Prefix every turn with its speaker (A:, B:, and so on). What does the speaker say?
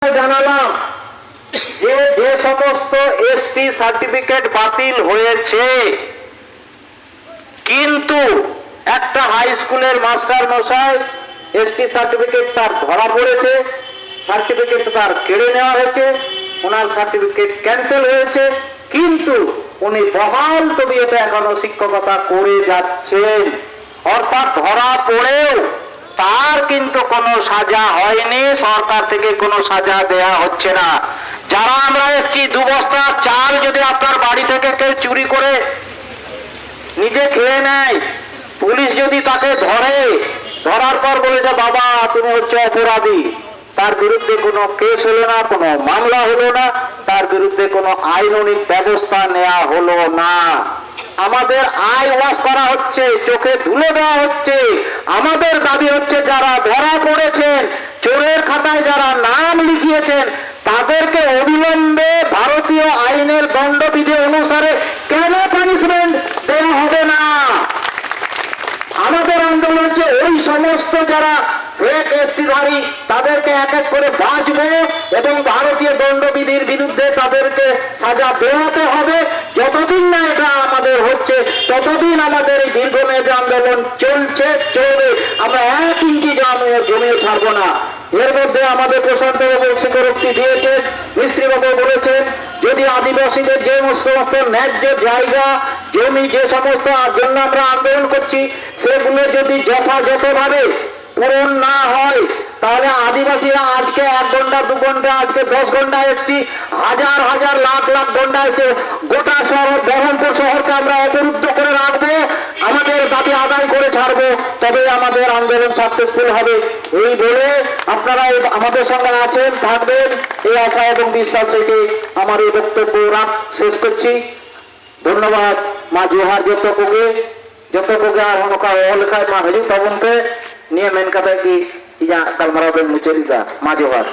A: জানালাম যে যে সমস্ত এসটি সার্টিফিকেট বাতিল হয়েছে, কিন্তু একটা হাই স্কুলের মাস্টার মশাই এসটি সার্টিফিকেট তার ধরা পড়েছে, সার্টিফিকেট তার কেড়ে নেওয়া হয়েছে, ওনার সার্টিফিকেট ক্যান্সেল হয়েছে, কিন্তু উনি বহাল তবিয়তে এখনো শিক্ষকতা করে যাচ্ছেন। অর্থাৎ ধরা পড়েও তার কিন্তু কোনো সাজা হয়নি, সরকার থেকে কোনো সাজা দেয়া হচ্ছে না। যারা আমরা এসছি, 2 বস্তা চাল যদি আপনার বাড়ি থেকে কেউ চুরি করে নিজে খেয়ে নেয়, পুলিশ যদি তাকে ধরে, ধরার পর বলেছে বাবা তুমি হচ্ছে অপরাধী, তার বিরুদ্ধে কোনো কেস হলো না, কোনো মামলা হলো না, তার বিরুদ্ধে কোনো আইনানুগ ব্যবস্থা নেওয়া হলো না। আমাদের আই ওয়াশ করা হচ্ছে, চোখে ধুলো দেওয়া হচ্ছে। আমাদের দাবি হচ্ছে যারা ধরা পড়েছেন, চোরের খাতায় যারা নাম লিখিয়েছেন, তাদেরকে অবিলম্বে ভারতীয় আইনের দণ্ডবিধি অনুসারে কেন পানিশমেন্ট দেওয়া হবে না? আমাদের আন্দোলন হচ্ছে ওই সমস্ত যারা ফেক এসটিধারী তাদেরকে এক এক করে বাঁচবে এবং ভারতীয় দণ্ডবিধির বিরুদ্ধে তাদেরকে সাজা দেওয়াতে হবে। যতদিন না এটা আমাদের হচ্ছে ততদিন আমাদের এই দীর্ঘমেয়াদী আন্দোলন চলবে। আমরা 1 ইঞ্চি জমিয়ে ছাড়বো না। এর মধ্যে আমাদের প্রশান্ত বাবু স্বীকারোক্তি দিয়েছেন, মিস্ত্রিবাবু বলেছেন যদি আদিবাসীদের যে সমস্ত ন্যায্য জায়গা জমি যে সমস্ত জন্য আমরা আন্দোলন করছি সেগুলো যদি যথাযথভাবে পূরণ না হয়, তাহলে আদিবাসীরা আজকে 1 ঘন্টা 2 ঘন্টা, আজকে 10 ঘন্টা এসছি, হাজার হাজার লাখ লাখ ঘন্টা এসে গোটা শহর বহরমপুর শহরকে আমরা অবরুদ্ধ করে রাখবো, আমাদের দাবি আদায় করে ছাড়বো, তবে আমাদের আন্দোলন সাকসেসফুল হবে। এই বলে আপনারা আমাদের সঙ্গে আছেন, থাকবেন, এই আশা এবং বিশ্বাস রেখে আমার এই বক্তব্য শেষ করছি। ধন্যবাদ। মা Johar joko koge ar hono ka ol khai ma haju tabun pe niye men kata ki iya kalmara ben mucerida ma jawab